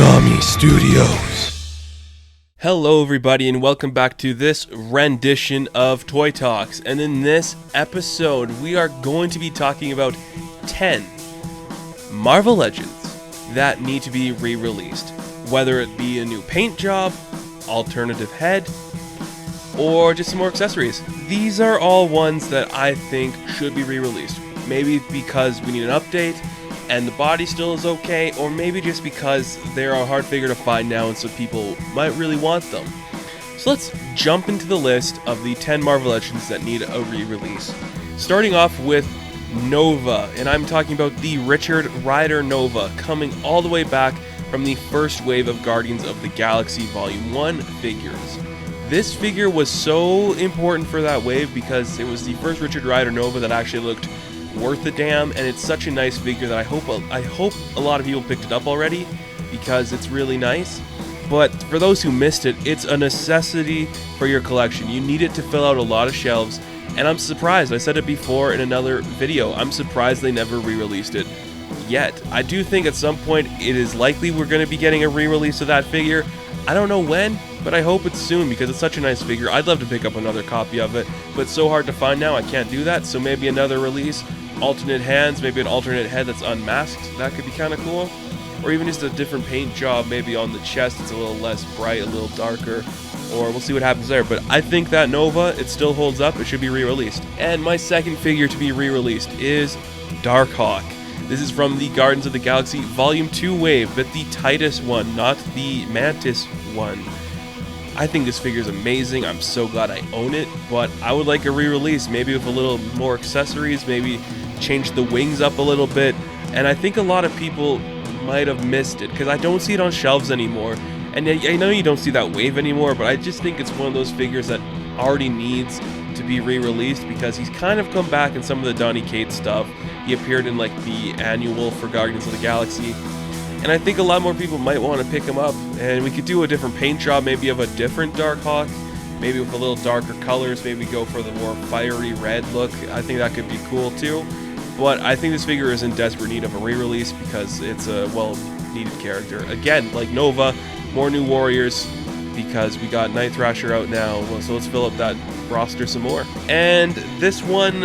Konami Studios. Hello everybody and welcome back to this rendition of Toy Talks, and in this episode we are going to be talking about 10 Marvel Legends that need to be re-released, whether it be a new paint job, alternative head, or just some more accessories. These are all ones that I think should be re-released, maybe because we need an update and the body still is okay, or maybe just because they're a hard figure to find now and so people might really want them. So let's jump into the list of the 10 Marvel Legends that need a re-release. Starting off with Nova, and I'm talking about the Richard Rider Nova, coming all the way back from the first wave of Guardians of the Galaxy Volume 1 figures. This figure was so important for that wave because it was the first Richard Rider Nova that actually looked worth a damn, and it's such a nice figure that I hope a lot of people picked it up already because it's really nice. But for those who missed it, it's a necessity for your collection. You need it to fill out a lot of shelves, and I'm surprised. I said it before in another video. I'm surprised they never re-released it yet. I do think at some point it is likely we're going to be getting a re-release of that figure. I don't know when, but I hope it's soon because it's such a nice figure. I'd love to pick up another copy of it, but it's so hard to find now I can't do that. So maybe another release, alternate hands, maybe an alternate head that's unmasked. That could be kind of cool. Or even just a different paint job, maybe on the chest. It's a little less bright, a little darker, or we'll see what happens there. But I think that Nova, it still holds up. It should be re-released. And my second figure to be re-released is Darkhawk. This is from the Guardians of the Galaxy Volume 2 wave, but the Titus one, not the Mantis one. I think this figure is amazing. I'm so glad I own it, but I would like a re-release, maybe with a little more accessories, maybe change the wings up a little bit. And I think a lot of people might have missed it because I don't see it on shelves anymore. And I know you don't see that wave anymore, but I just think it's one of those figures that already needs to be re-released because he's kind of come back in some of the Donny Cates stuff. He appeared in like the annual for Guardians of the Galaxy, and I think a lot more people might want to pick him up, and we could do a different paint job, maybe of a different Darkhawk, maybe with a little darker colors, maybe go for the more fiery red look. I think that could be cool too, but I think this figure is in desperate need of a re-release because it's a well-needed character. Again, like Nova, more new warriors, because we got Night Thrasher out now, so let's fill up that roster some more. And this one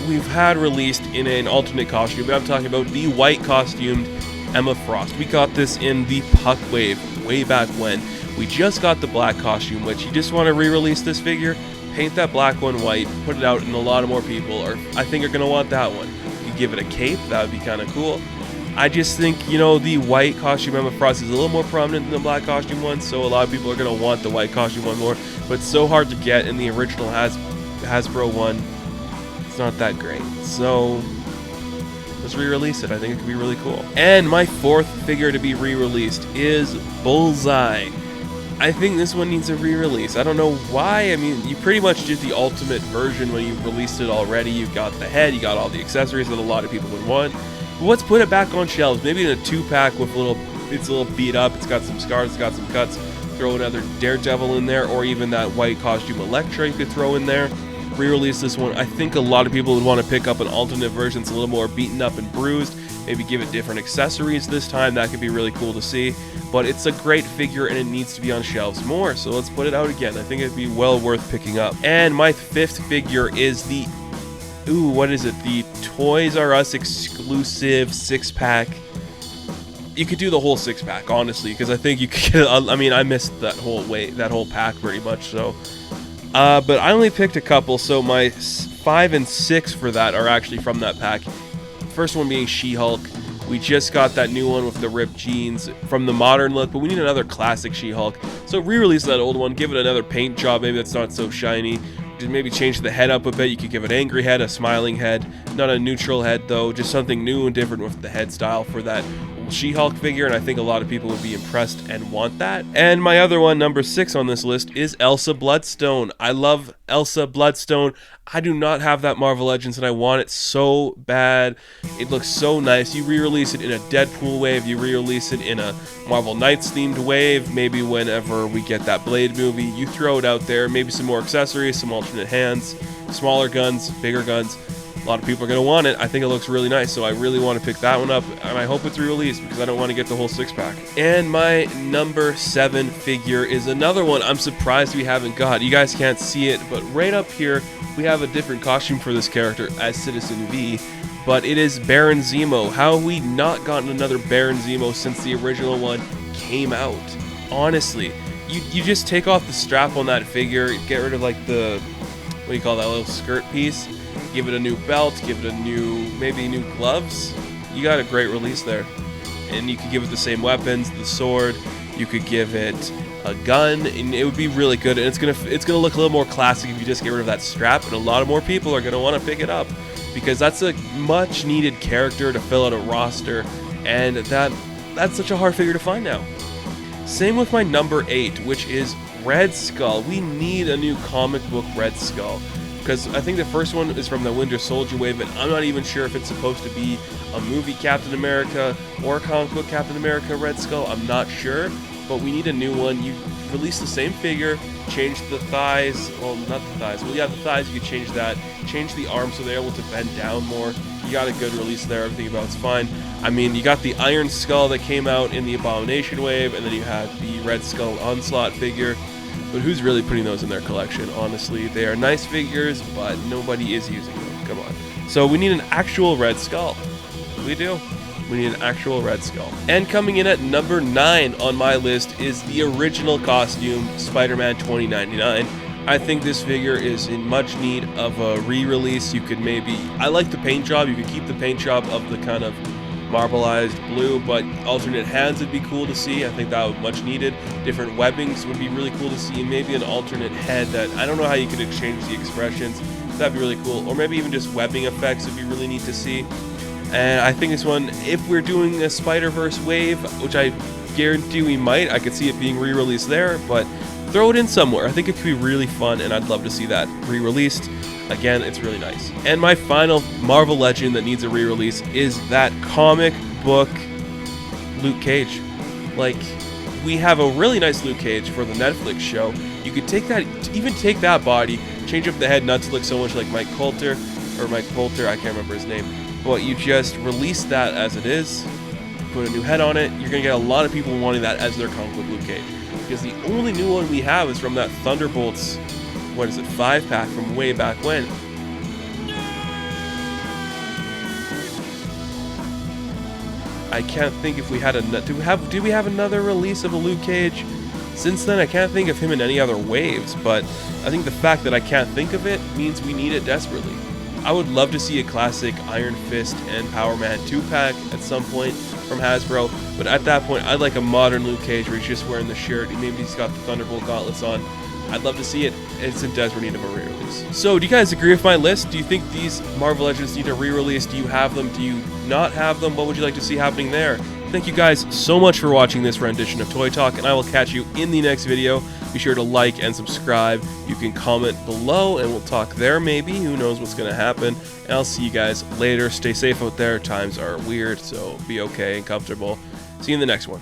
we've had released in an alternate costume, but I'm talking about the white costumed Emma Frost. We got this in the Puck wave way back when. We just got the black costume, which you just want to re-release this figure, paint that black one white, put it out, and a lot of more people I think are going to want that one. You give it a cape, that would be kind of cool. I just think, the white costume Emma Frost is a little more prominent than the black costume one, so a lot of people are going to want the white costume one more, but it's so hard to get in the original Hasbro one. It's not that great, so let's re-release it. I think it could be really cool. And my fourth figure to be re-released is Bullseye. I think this one needs a re-release. I don't know why. I mean, you pretty much did the ultimate version when you released it already. You got the head, you got all the accessories that a lot of people would want. But let's put it back on shelves. Maybe in a 2-pack with it's a little beat up. It's got some scars, it's got some cuts. Throw another Daredevil in there, or even that white costume Elektra you could throw in there. Re-release this one. I think a lot of people would want to pick up an alternate version. It's a little more beaten up and bruised. Maybe give it different accessories this time. That could be really cool to see. But it's a great figure and it needs to be on shelves more. So let's put it out again. I think it'd be well worth picking up. And my fifth figure is the the Toys R Us exclusive 6-pack. You could do the whole 6-pack, honestly, because I think you could get I missed that whole pack pretty much, so but I only picked a couple, so my 5 and 6 for that are actually from that pack. First one being She-Hulk. We just got that new one with the ripped jeans from the modern look, but we need another classic She-Hulk. So re-release that old one, give it another paint job, maybe that's not so shiny. Just maybe change the head up a bit. You could give an angry head, a smiling head, not a neutral head though, just something new and different with the head style for that She-Hulk figure, and I think a lot of people would be impressed and want that. And my other one, number 6 on this list, is Elsa Bloodstone. I love Elsa Bloodstone. I do not have that Marvel Legends and I want it so bad. It looks so nice. You re-release it in a Deadpool wave, you re-release it in a Marvel Knights themed wave, maybe whenever we get that Blade movie, you throw it out there, maybe some more accessories, some alternate hands, smaller guns, bigger guns. A lot of people are going to want it. I think it looks really nice, so I really want to pick that one up, and I hope it's re-released because I don't want to get the whole 6-pack. And my number 7 figure is another one I'm surprised we haven't got. You guys can't see it, but right up here we have a different costume for this character as Citizen V, but it is Baron Zemo. How have we not gotten another Baron Zemo since the original one came out? Honestly, you just take off the strap on that figure, get rid of like the, what do you call that little skirt piece, give it a new belt, give it a new, maybe new gloves. You got a great release there. And you could give it the same weapons, the sword, you could give it a gun, and it would be really good. And it's gonna look a little more classic if you just get rid of that strap, and a lot of more people are gonna want to pick it up because that's a much needed character to fill out a roster, and that's such a hard figure to find now. Same with my number 8, which is Red Skull. We need a new comic book Red Skull, because I think the first one is from the Winter Soldier wave, and I'm not even sure if it's supposed to be a movie Captain America or a comic book Captain America Red Skull. I'm not sure, but we need a new one. You release the same figure, change the thighs, well, not the thighs, well, yeah, the thighs, you could change that, change the arms so they're able to bend down more. You got a good release there, everything about it's fine. I mean, you got the Iron Skull that came out in the Abomination wave, and then you had the Red Skull Onslaught figure. But who's really putting those in their collection? Honestly, they are nice figures, but nobody is using them. Come on. So we need an actual Red Skull. We do. We need an actual Red Skull. And coming in at number 9 on my list is the original costume, SpiderMan 2099. I think this figure is in much need of a re-release. You could maybe, I like the paint job. You could keep the paint job of the kind of marbleized blue, but alternate hands would be cool to see. I think that would be much needed. Different webbings would be really cool to see, and maybe an alternate head that, I don't know how you could exchange the expressions. That'd be really cool. Or maybe even just webbing effects would be really neat to see. And I think this one, if we're doing a Spider-Verse wave, which I guarantee we might, I could see it being re-released there, but throw it in somewhere. I think it could be really fun, and I'd love to see that re-released. Again, it's really nice. And my final Marvel Legend that needs a re-release is that comic book Luke Cage. Like, we have a really nice Luke Cage for the Netflix show. You could take that, even take that body, change up the head not to look so much like Mike Poulter, I can't remember his name, but you just release that as it is, put a new head on it. You're gonna get a lot of people wanting that as their comic book Luke Cage, because the only new one we have is from that Thunderbolts, what is it, 5-pack from way back when. I can't think if we had a, do we have another release of a Luke Cage since then? I can't think of him in any other waves, but I think the fact that I can't think of it means we need it desperately. I would love to see a classic Iron Fist and Power Man 2-pack at some point from Hasbro, but at that point I'd like a modern Luke Cage where he's just wearing the shirt and maybe he's got the Thunderbolt gauntlets on. I'd love to see it. It's in desperate need of a re-release. So, do you guys agree with my list? Do you think these Marvel Legends need a re-release? Do you have them? Do you not have them? What would you like to see happening there? Thank you guys so much for watching this rendition of Toy Talk, and I will catch you in the next video. Be sure to like and subscribe. You can comment below, and we'll talk there maybe. Who knows what's going to happen. And I'll see you guys later. Stay safe out there. Times are weird, so be okay and comfortable. See you in the next one.